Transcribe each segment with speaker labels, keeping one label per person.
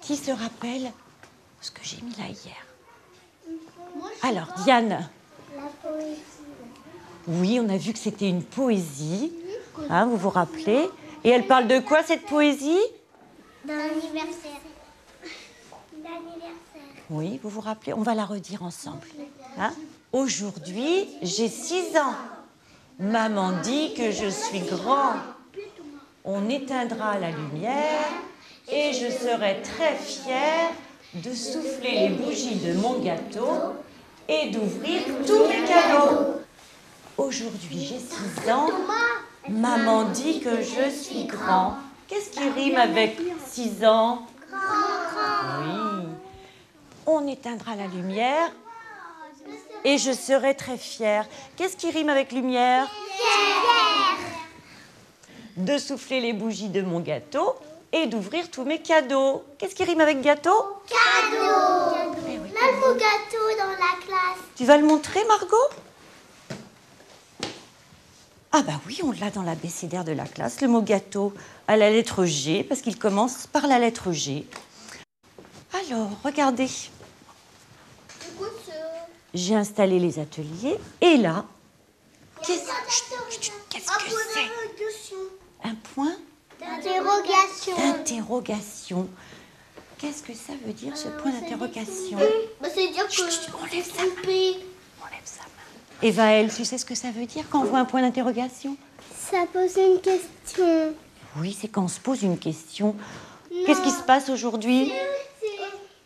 Speaker 1: Qui se rappelle ce que j'ai mis là hier? Alors, Diane.
Speaker 2: La poésie.
Speaker 1: Oui, on a vu que c'était une poésie. Hein, vous vous rappelez? Et elle parle de quoi, cette poésie?
Speaker 2: D'anniversaire. D'anniversaire.
Speaker 1: Oui, vous vous rappelez? On va la redire ensemble. Hein? Aujourd'hui, j'ai 6 ans. Maman dit que je suis grand. On éteindra la lumière et je serai très fière de souffler les bougies de mon gâteau et d'ouvrir tous mes cadeaux. Aujourd'hui, j'ai 6 ans. Maman dit que je suis grand. Qu'est-ce qui rime avec 6 ans? Oui. On éteindra la lumière et je serai très fière. Qu'est-ce qui rime avec lumière? De souffler les bougies de mon gâteau et d'ouvrir tous mes cadeaux. Qu'est-ce qui rime avec gâteau?
Speaker 2: Cadeau.
Speaker 1: Eh oui.
Speaker 2: Là, le mot gâteau dans la classe.
Speaker 1: Tu vas le montrer, Margot? Ah bah oui, on l'a dans l'abécédaire de la classe, le mot gâteau à la lettre G, parce qu'il commence par la lettre G. Alors, regardez. J'ai installé les ateliers, et là, qu'est-ce que c'est? Un point
Speaker 2: D'interrogation.
Speaker 1: d'interrogation. Qu'est-ce que ça veut dire, ce point d'interrogation?
Speaker 2: Bah, c'est dire que
Speaker 1: on lève sa
Speaker 2: trompé.
Speaker 1: On lève sa main. Evaëlle, tu sais ce que ça veut dire quand on voit un point d'interrogation?
Speaker 2: Ça pose une question.
Speaker 1: Oui, c'est quand on se pose une question. Qu'est-ce qui se passe aujourd'hui?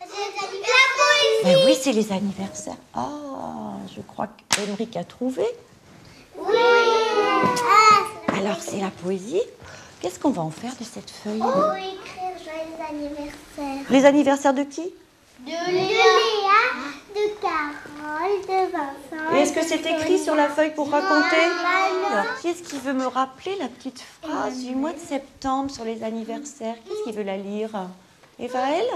Speaker 2: La poésie.
Speaker 1: Ben oui, c'est les anniversaires. Ah, je crois qu'Henrik a trouvé.
Speaker 2: Oui.
Speaker 1: Alors, c'est la poésie. Qu'est-ce qu'on va en faire de cette feuille?
Speaker 2: On peut écrire joyeux anniversaire.
Speaker 1: Les anniversaires de qui?
Speaker 2: De Léa, de Carole, de Vincent.
Speaker 1: Et est-ce que c'est écrit sur la feuille pour raconter? Alors, qui est-ce qui veut me rappeler la petite phrase du mois de septembre sur les anniversaires? Qui est-ce qui veut la lire? Evaëlle?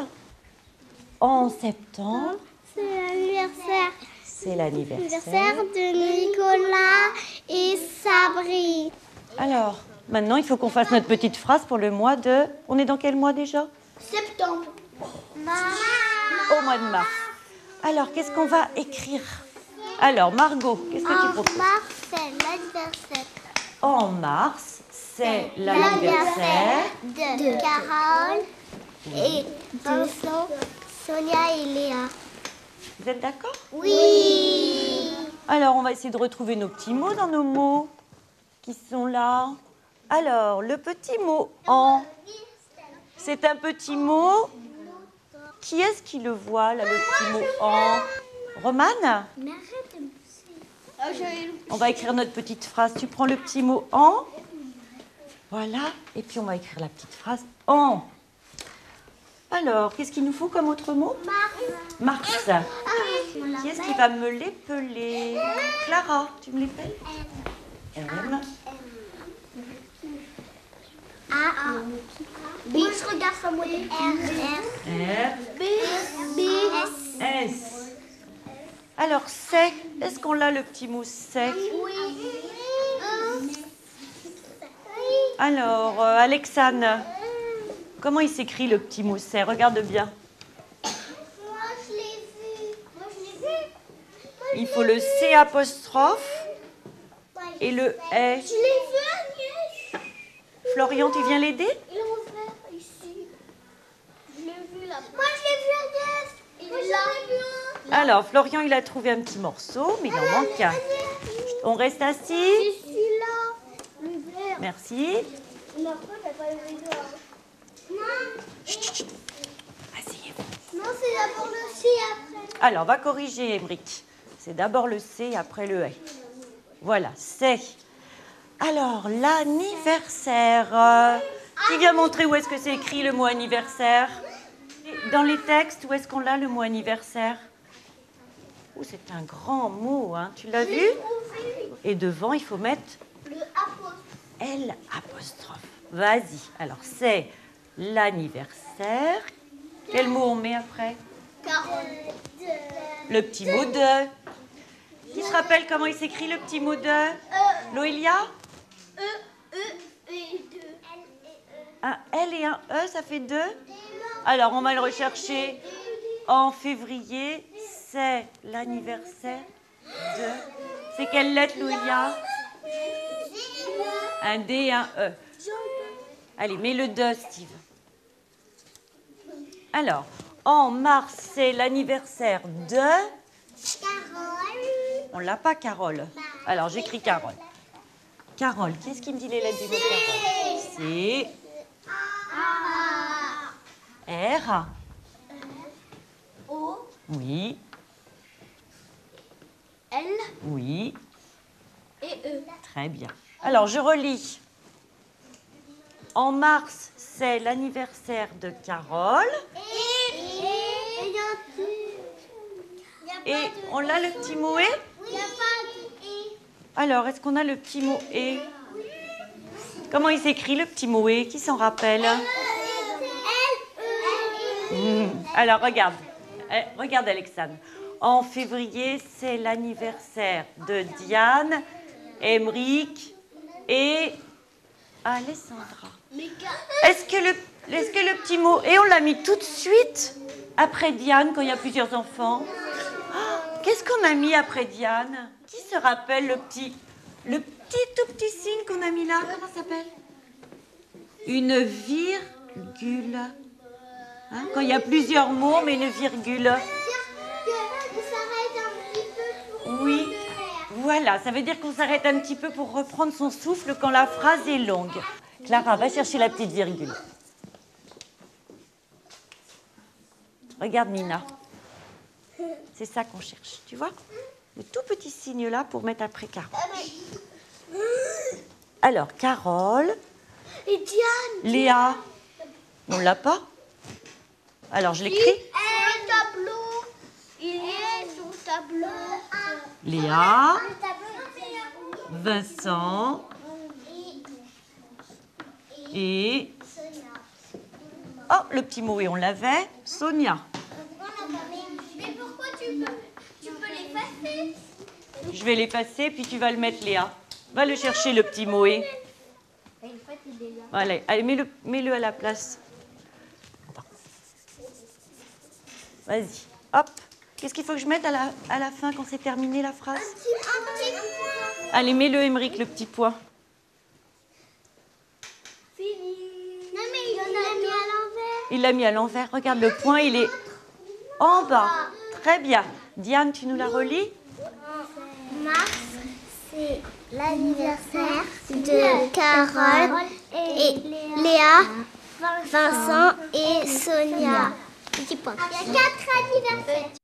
Speaker 1: En septembre,
Speaker 2: C'est l'anniversaire.
Speaker 1: c'est l'anniversaire.
Speaker 2: L'anniversaire de Nicolas et Sabri.
Speaker 1: Alors, maintenant, il faut qu'on fasse notre petite phrase pour le mois de... On est dans quel mois déjà?
Speaker 2: Septembre.
Speaker 1: Au mois de mars. Alors, qu'est-ce qu'on va écrire? Alors, Margot, qu'est-ce que tu
Speaker 2: En
Speaker 1: proposes?
Speaker 2: mars, c'est l'anniversaire.
Speaker 1: En mars, c'est l'anniversaire.
Speaker 2: De Carole et Vincent, Sonia et Léa.
Speaker 1: Vous êtes d'accord?
Speaker 2: Oui.
Speaker 1: Alors, on va essayer de retrouver nos petits mots dans nos mots qui sont là. Alors, le petit mot « en », c'est un petit mot. Qui est-ce qui le voit, là, le petit mot « en » Romane?
Speaker 2: Mais arrête de me pousser.
Speaker 1: On va écrire notre petite phrase. Tu prends le petit mot « en ». Voilà. Et puis, on va écrire la petite phrase « en ». Alors, qu'est-ce qu'il nous faut comme autre mot? Mars. Qui est-ce qui va me l'épeler? Clara, tu me l'épelles? M.
Speaker 2: A. B. Moi, je regarde comme R.
Speaker 1: R.
Speaker 2: B. B. S.
Speaker 1: S. Alors, c'est. Est-ce qu'on a le petit mot c'est?
Speaker 2: Oui.
Speaker 1: Alors, Alexandre, comment il s'écrit le petit mot c'est? Regarde bien.
Speaker 2: Moi, je l'ai vu.
Speaker 1: Il faut le C apostrophe et le E.
Speaker 2: Je l'ai vu, Agnès.
Speaker 1: Florian, tu viens l'aider?
Speaker 2: Il est ouvert ici. Je l'ai vu là. Moi, je l'ai vu, Agnès. Moi, je l'ai vu.
Speaker 1: Alors, Florian, il a trouvé un petit morceau, mais il en manque un. On reste assis?
Speaker 2: C'est celui-là. Le vert.
Speaker 1: Merci.
Speaker 2: Mais après, t'as pas le rideau. Non.
Speaker 1: Chut, chut, chut. Asseyez-vous.
Speaker 2: Non, c'est d'abord le C après.
Speaker 1: Alors, on va corriger, Émeric. C'est d'abord le C, après le E. Voilà, c'est. Alors, l'anniversaire. Qui vient montrer où est-ce que c'est écrit le mot anniversaire? Dans les textes, où est-ce qu'on a le mot anniversaire? Oh, c'est un grand mot, hein. Tu l'as vu? Et devant, il faut mettre
Speaker 2: Le apostrophe.
Speaker 1: L apostrophe. Vas-y. Alors, c'est l'anniversaire. Quel mot on met après?
Speaker 2: Carole.
Speaker 1: Le petit mot de. Qui se rappelle comment il s'écrit le petit mot de? Loélia?
Speaker 2: E et 2.
Speaker 1: Un L et un E, ça fait deux. Alors, on va le rechercher. En février, c'est l'anniversaire de... C'est quelle lettre, Loulia? Un D et un E. Allez, mets le 2, Steve. Alors, en mars, c'est l'anniversaire de...
Speaker 2: Carole.
Speaker 1: On l'a pas, Carole. Alors, j'écris Carole. Carole, qu'est-ce qui me dit les lettres du mot Carole? C. R.
Speaker 2: O.
Speaker 1: Oui.
Speaker 2: L.
Speaker 1: Oui.
Speaker 2: Et E.
Speaker 1: Très bien. Alors, je relis. En mars, c'est l'anniversaire de Carole. Et on a le petit mot « et » ?
Speaker 2: Il n'y a pas de et.
Speaker 1: Alors, est-ce qu'on a le petit mot « et » ? Comment il s'écrit le petit mot « et » ? Qui s'en rappelle ? Alors, regarde. Regarde, Alexandre. En février, c'est l'anniversaire de Diane, Émeric et Alessandra. Est-ce que le petit mot « et » on l'a mis tout de suite après Diane quand il y a plusieurs enfants ? Qu'est-ce qu'on a mis après Diane? Qui se rappelle le tout petit signe qu'on a mis là? Comment ça s'appelle? Une virgule. Hein? Quand il y a plusieurs mots, on met une virgule. Oui, voilà, ça veut dire qu'on s'arrête un petit peu pour reprendre son souffle quand la phrase est longue. Clara, va chercher la petite virgule. Regarde Nina. C'est ça qu'on cherche, tu vois? Le tout petit signe là pour mettre après Carole. Alors, Carole.
Speaker 2: Et Diane.
Speaker 1: Léa. On l'a pas? Alors, je l'écris.
Speaker 2: Le tableau. Il est sur le tableau.
Speaker 1: Léa. Vincent. Et... Oh, le petit mot et on l'avait. Sonia.
Speaker 2: Mais pourquoi tu peux l'effacer?
Speaker 1: Je vais l'effacer, puis tu vas le mettre, Léa. Va le chercher, le petit Moé. Voilà. Allez, mets-le à la place. Vas-y. Hop. Qu'est-ce qu'il faut que je mette à la fin, quand c'est terminé, la phrase?
Speaker 2: Un petit point.
Speaker 1: Allez, mets-le, Émeric, le petit point.
Speaker 2: Fini. Non, mais il l'a mis à l'envers.
Speaker 1: Il l'a mis à l'envers. Regarde, le point, il est en bas. Très bien. Diane, tu nous la relis?
Speaker 2: Mars, c'est l'anniversaire de Carole et Léa, Vincent et Sonia. Il y a 4 anniversaires.